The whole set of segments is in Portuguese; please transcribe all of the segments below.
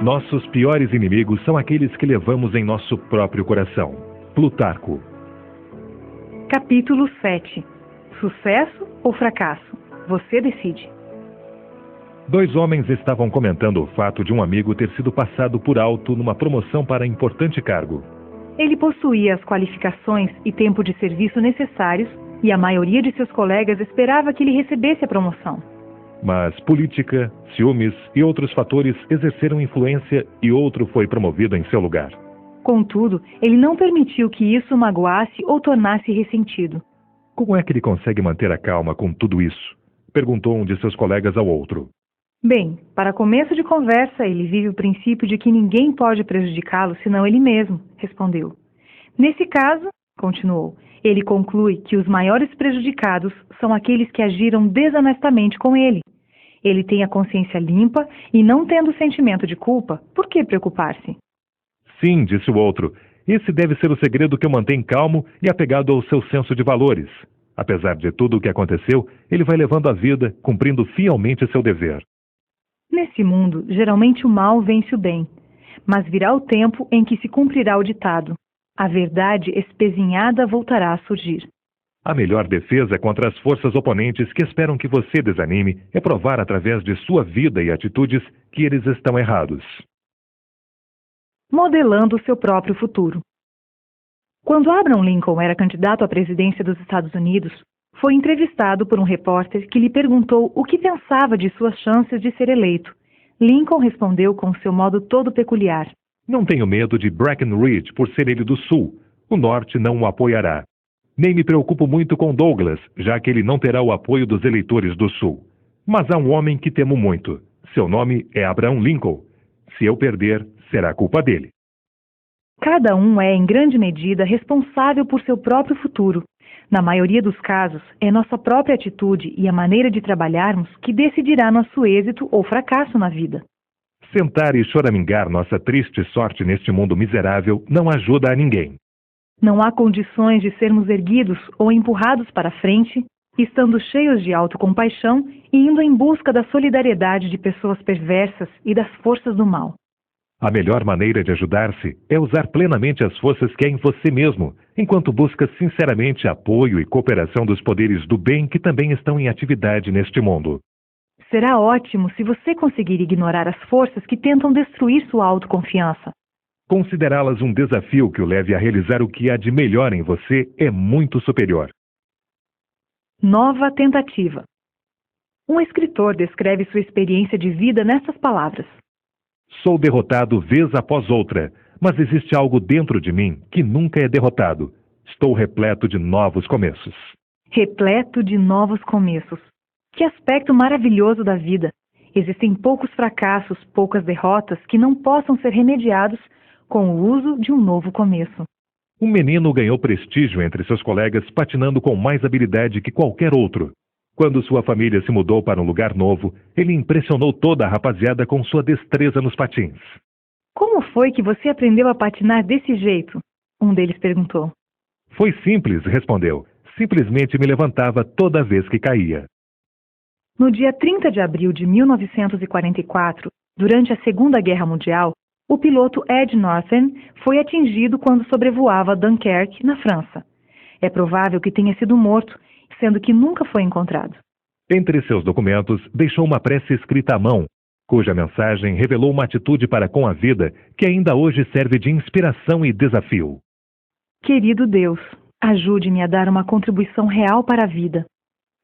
Nossos piores inimigos são aqueles que levamos em nosso próprio coração. Plutarco. Capítulo 7. Sucesso ou fracasso? Você decide. 2 homens estavam comentando o fato de um amigo ter sido passado por alto numa promoção para importante cargo. Ele possuía as qualificações e tempo de serviço necessários e a maioria de seus colegas esperava que ele recebesse a promoção. Mas política, ciúmes e outros fatores exerceram influência e outro foi promovido em seu lugar. Contudo, ele não permitiu que isso o magoasse ou tornasse ressentido. Como é que ele consegue manter a calma com tudo isso? Perguntou um de seus colegas ao outro. Bem, para começo de conversa, ele vive o princípio de que ninguém pode prejudicá-lo senão ele mesmo, respondeu. Nesse caso, continuou, ele conclui que os maiores prejudicados são aqueles que agiram desonestamente com ele. Ele tem a consciência limpa e, não tendo sentimento de culpa, por que preocupar-se? Sim, disse o outro. Esse deve ser o segredo que o mantém calmo e apegado ao seu senso de valores. Apesar de tudo o que aconteceu, ele vai levando a vida, cumprindo fielmente seu dever. Nesse mundo, geralmente o mal vence o bem. Mas virá o tempo em que se cumprirá o ditado. A verdade espezinhada voltará a surgir. A melhor defesa contra as forças oponentes que esperam que você desanime é provar através de sua vida e atitudes que eles estão errados. Modelando o seu próprio futuro. Quando Abraham Lincoln era candidato à presidência dos Estados Unidos, foi entrevistado por um repórter que lhe perguntou o que pensava de suas chances de ser eleito. Lincoln respondeu com seu modo todo peculiar. Não tenho medo de Breckinridge por ser ele do Sul. O Norte não o apoiará. Nem me preocupo muito com Douglas, já que ele não terá o apoio dos eleitores do Sul. Mas há um homem que temo muito. Seu nome é Abraham Lincoln. Se eu perder, será culpa dele. Cada um é, em grande medida, responsável por seu próprio futuro. Na maioria dos casos, é nossa própria atitude e a maneira de trabalharmos que decidirá nosso êxito ou fracasso na vida. Sentar e choramingar nossa triste sorte neste mundo miserável não ajuda a ninguém. Não há condições de sermos erguidos ou empurrados para frente, estando cheios de autocompaixão e indo em busca da solidariedade de pessoas perversas e das forças do mal. A melhor maneira de ajudar-se é usar plenamente as forças que há em você mesmo, enquanto busca sinceramente apoio e cooperação dos poderes do bem que também estão em atividade neste mundo. Será ótimo se você conseguir ignorar as forças que tentam destruir sua autoconfiança. Considerá-las um desafio que o leve a realizar o que há de melhor em você é muito superior. Nova tentativa. Um escritor descreve sua experiência de vida nessas palavras. Sou derrotado vez após outra, mas existe algo dentro de mim que nunca é derrotado. Estou repleto de novos começos. Repleto de novos começos. Que aspecto maravilhoso da vida! Existem poucos fracassos, poucas derrotas que não possam ser remediados com o uso de um novo começo. Um menino ganhou prestígio entre seus colegas patinando com mais habilidade que qualquer outro. Quando sua família se mudou para um lugar novo, ele impressionou toda a rapaziada com sua destreza nos patins. Como foi que você aprendeu a patinar desse jeito? Um deles perguntou. Foi simples, respondeu. Simplesmente me levantava toda vez que caía. No dia 30 de abril de 1944, durante a Segunda Guerra Mundial, o piloto Ed Norton foi atingido quando sobrevoava Dunkerque, na França. É provável que tenha sido morto, sendo que nunca foi encontrado. Entre seus documentos, deixou uma prece escrita à mão, cuja mensagem revelou uma atitude para com a vida que ainda hoje serve de inspiração e desafio. Querido Deus, ajude-me a dar uma contribuição real para a vida.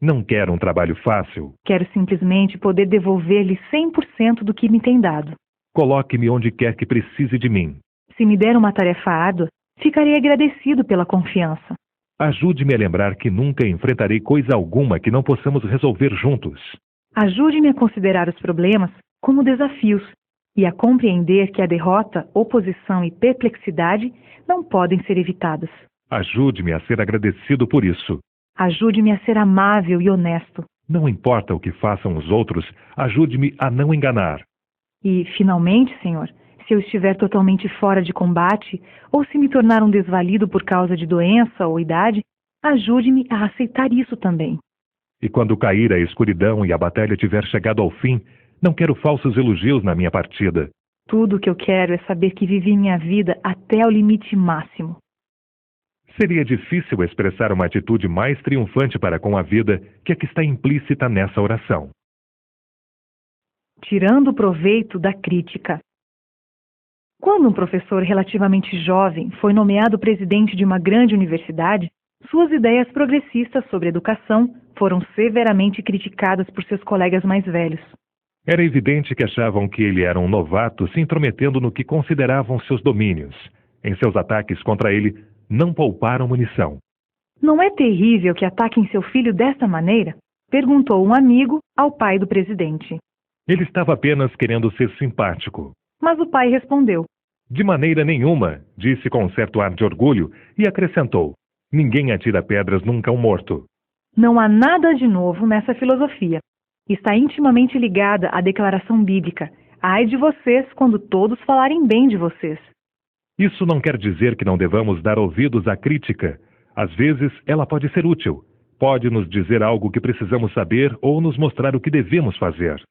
Não quero um trabalho fácil. Quero simplesmente poder devolver-lhe 100% do que me tem dado. Coloque-me onde quer que precise de mim. Se me der uma tarefa árdua, ficarei agradecido pela confiança. Ajude-me a lembrar que nunca enfrentarei coisa alguma que não possamos resolver juntos. Ajude-me a considerar os problemas como desafios e a compreender que a derrota, oposição e perplexidade não podem ser evitadas. Ajude-me a ser agradecido por isso. Ajude-me a ser amável e honesto. Não importa o que façam os outros, ajude-me a não enganar. E, finalmente, Senhor, se eu estiver totalmente fora de combate, ou se me tornar um desvalido por causa de doença ou idade, ajude-me a aceitar isso também. E quando cair a escuridão e a batalha tiver chegado ao fim, não quero falsos elogios na minha partida. Tudo o que eu quero é saber que vivi minha vida até o limite máximo. Seria difícil expressar uma atitude mais triunfante para com a vida que a que está implícita nessa oração. Tirando proveito da crítica. Quando um professor relativamente jovem foi nomeado presidente de uma grande universidade, suas ideias progressistas sobre educação foram severamente criticadas por seus colegas mais velhos. Era evidente que achavam que ele era um novato se intrometendo no que consideravam seus domínios. Em seus ataques contra ele, não pouparam munição. Não é terrível que ataquem seu filho desta maneira? Perguntou um amigo ao pai do presidente. Ele estava apenas querendo ser simpático. Mas o pai respondeu. De maneira nenhuma, disse com um certo ar de orgulho e acrescentou: ninguém atira pedras num cão morto. Não há nada de novo nessa filosofia. Está intimamente ligada à declaração bíblica. Ai de vocês quando todos falarem bem de vocês. Isso não quer dizer que não devamos dar ouvidos à crítica. Às vezes, ela pode ser útil. Pode nos dizer algo que precisamos saber ou nos mostrar o que devemos fazer.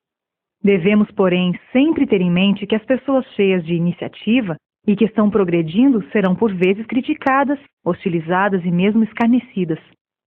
Devemos, porém, sempre ter em mente que as pessoas cheias de iniciativa e que estão progredindo serão por vezes criticadas, hostilizadas e mesmo escarnecidas.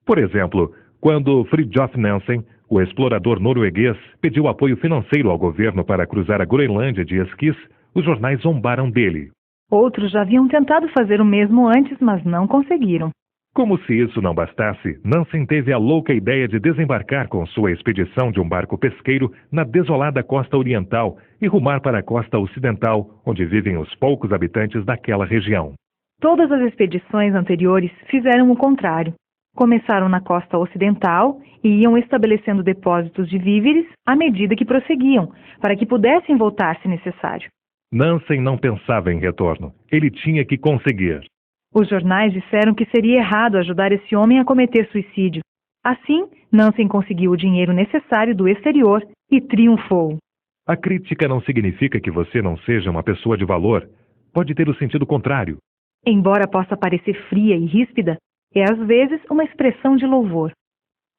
Por exemplo, quando Fridtjof Nansen, o explorador norueguês, pediu apoio financeiro ao governo para cruzar a Groenlândia de esquis, os jornais zombaram dele. Outros já haviam tentado fazer o mesmo antes, mas não conseguiram. Como se isso não bastasse, Nansen teve a louca ideia de desembarcar com sua expedição de um barco pesqueiro na desolada costa oriental e rumar para a costa ocidental, onde vivem os poucos habitantes daquela região. Todas as expedições anteriores fizeram o contrário. Começaram na costa ocidental e iam estabelecendo depósitos de víveres à medida que prosseguiam, para que pudessem voltar se necessário. Nansen não pensava em retorno. Ele tinha que conseguir. Os jornais disseram que seria errado ajudar esse homem a cometer suicídio. Assim, Nansen conseguiu o dinheiro necessário do exterior e triunfou. A crítica não significa que você não seja uma pessoa de valor. Pode ter o sentido contrário. Embora possa parecer fria e ríspida, é às vezes uma expressão de louvor.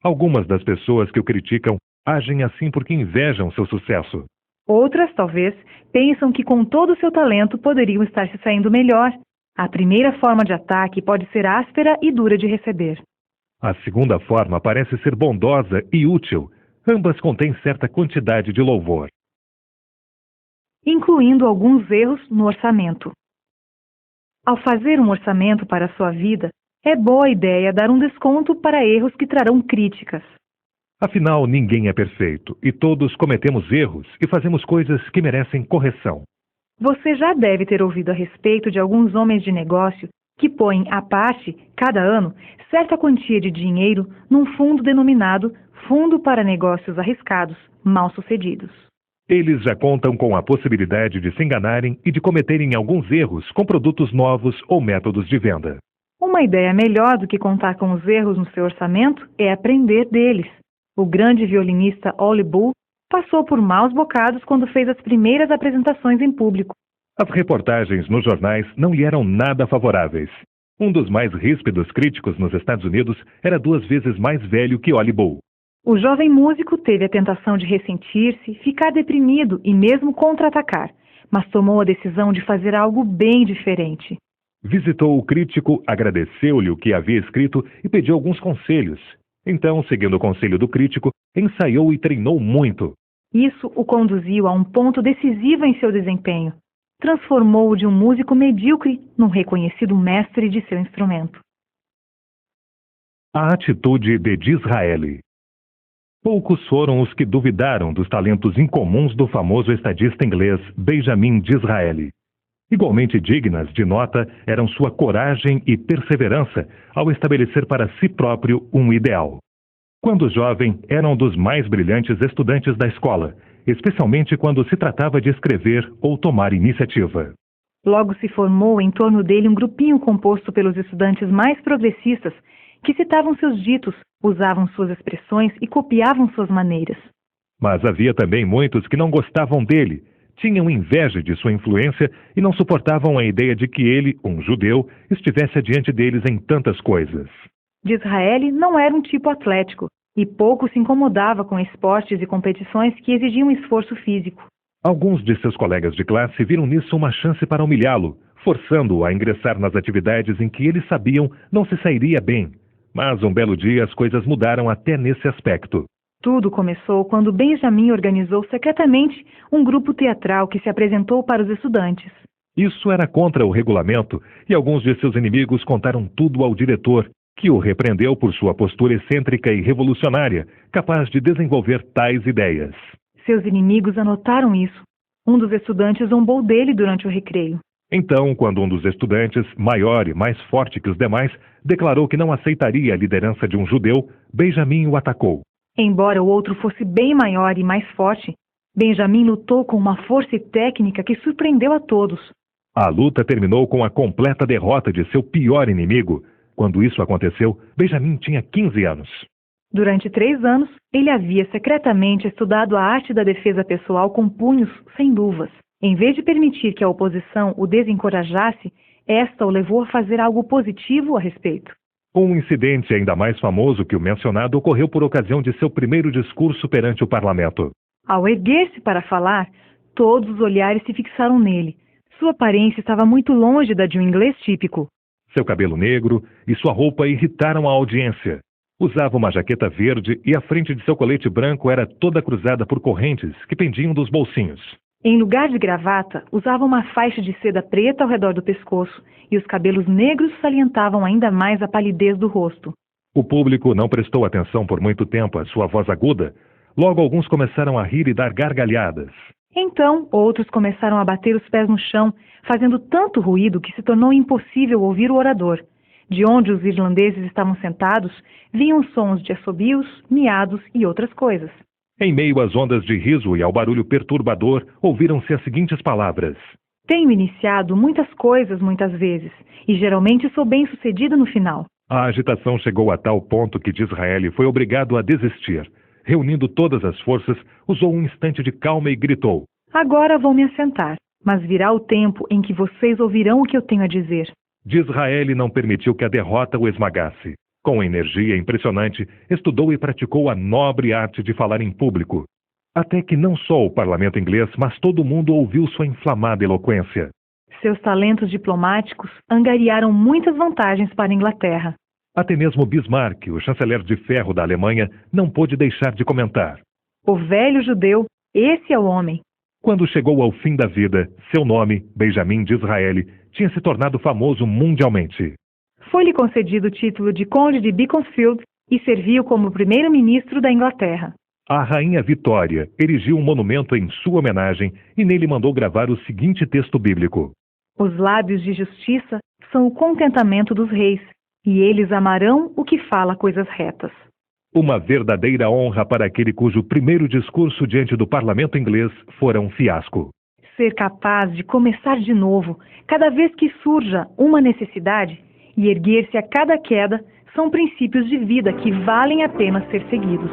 Algumas das pessoas que o criticam agem assim porque invejam seu sucesso. Outras, talvez, pensam que com todo o seu talento poderiam estar se saindo melhor. A primeira forma de ataque pode ser áspera e dura de receber. A segunda forma parece ser bondosa e útil. Ambas contêm certa quantidade de louvor. Incluindo alguns erros no orçamento. Ao fazer um orçamento para a sua vida, é boa ideia dar um desconto para erros que trarão críticas. Afinal, ninguém é perfeito e todos cometemos erros e fazemos coisas que merecem correção. Você já deve ter ouvido a respeito de alguns homens de negócio que põem à parte, cada ano, certa quantia de dinheiro num fundo denominado Fundo para Negócios Arriscados, Mal-Sucedidos. Eles já contam com a possibilidade de se enganarem e de cometerem alguns erros com produtos novos ou métodos de venda. Uma ideia melhor do que contar com os erros no seu orçamento é aprender deles. O grande violinista Ole Bull passou por maus bocados quando fez as primeiras apresentações em público. As reportagens nos jornais não lhe eram nada favoráveis. Um dos mais ríspidos críticos nos Estados Unidos era 2 vezes mais velho que Ole Bull. O jovem músico teve a tentação de ressentir-se, ficar deprimido e mesmo contra-atacar, mas tomou a decisão de fazer algo bem diferente. Visitou o crítico, agradeceu-lhe o que havia escrito e pediu alguns conselhos. Então, seguindo o conselho do crítico, ensaiou e treinou muito. Isso o conduziu a um ponto decisivo em seu desempenho. Transformou-o de um músico medíocre num reconhecido mestre de seu instrumento. A atitude de Disraeli. Poucos foram os que duvidaram dos talentos incomuns do famoso estadista inglês Benjamin Disraeli. Igualmente dignas de nota eram sua coragem e perseverança ao estabelecer para si próprio um ideal. Quando jovem, era um dos mais brilhantes estudantes da escola, especialmente quando se tratava de escrever ou tomar iniciativa. Logo se formou em torno dele um grupinho composto pelos estudantes mais progressistas que citavam seus ditos, usavam suas expressões e copiavam suas maneiras. Mas havia também muitos que não gostavam dele, tinham inveja de sua influência e não suportavam a ideia de que ele, um judeu, estivesse adiante deles em tantas coisas. Disraeli não era um tipo atlético e pouco se incomodava com esportes e competições que exigiam esforço físico. Alguns de seus colegas de classe viram nisso uma chance para humilhá-lo, forçando-o a ingressar nas atividades em que eles sabiam não se sairia bem. Mas um belo dia as coisas mudaram até nesse aspecto. Tudo começou quando Benjamin organizou secretamente um grupo teatral que se apresentou para os estudantes. Isso era contra o regulamento e alguns de seus inimigos contaram tudo ao diretor, que o repreendeu por sua postura excêntrica e revolucionária, capaz de desenvolver tais ideias. Seus inimigos anotaram isso. Um dos estudantes zombou dele durante o recreio. Então, quando um dos estudantes, maior e mais forte que os demais, declarou que não aceitaria a liderança de um judeu, Benjamin o atacou. Embora o outro fosse bem maior e mais forte, Benjamin lutou com uma força e técnica que surpreendeu a todos. A luta terminou com a completa derrota de seu pior inimigo. Quando isso aconteceu, Benjamin tinha 15 anos. Durante 3 anos, ele havia secretamente estudado a arte da defesa pessoal com punhos sem luvas. Em vez de permitir que a oposição o desencorajasse, esta o levou a fazer algo positivo a respeito. Um incidente ainda mais famoso que o mencionado ocorreu por ocasião de seu primeiro discurso perante o parlamento. Ao erguer-se para falar, todos os olhares se fixaram nele. Sua aparência estava muito longe da de um inglês típico. Seu cabelo negro e sua roupa irritaram a audiência. Usava uma jaqueta verde e a frente de seu colete branco era toda cruzada por correntes que pendiam dos bolsinhos. Em lugar de gravata, usava uma faixa de seda preta ao redor do pescoço e os cabelos negros salientavam ainda mais a palidez do rosto. O público não prestou atenção por muito tempo à sua voz aguda. Logo alguns começaram a rir e dar gargalhadas. Então, outros começaram a bater os pés no chão, fazendo tanto ruído que se tornou impossível ouvir o orador. De onde os irlandeses estavam sentados, vinham sons de assobios, miados e outras coisas. Em meio às ondas de riso e ao barulho perturbador, ouviram-se as seguintes palavras: Tenho iniciado muitas coisas muitas vezes, e geralmente sou bem-sucedido no final. A agitação chegou a tal ponto que Disraeli foi obrigado a desistir. Reunindo todas as forças, usou um instante de calma e gritou: Agora vou me assentar, mas virá o tempo em que vocês ouvirão o que eu tenho a dizer. Disraeli não permitiu que a derrota o esmagasse. Com energia impressionante, estudou e praticou a nobre arte de falar em público. Até que não só o parlamento inglês, mas todo mundo ouviu sua inflamada eloquência. Seus talentos diplomáticos angariaram muitas vantagens para a Inglaterra. Até mesmo Bismarck, o chanceler de ferro da Alemanha, não pôde deixar de comentar: O velho judeu, esse é o homem. Quando chegou ao fim da vida, seu nome, Benjamin Disraeli, tinha se tornado famoso mundialmente. Foi-lhe concedido o título de Conde de Beaconsfield e serviu como primeiro-ministro da Inglaterra. A rainha Vitória erigiu um monumento em sua homenagem e nele mandou gravar o seguinte texto bíblico: Os lábios de justiça são o contentamento dos reis, e eles amarão o que fala coisas retas. Uma verdadeira honra para aquele cujo primeiro discurso diante do parlamento inglês fora um fiasco. Ser capaz de começar de novo, cada vez que surja uma necessidade, e erguer-se a cada queda, são princípios de vida que valem a pena ser seguidos.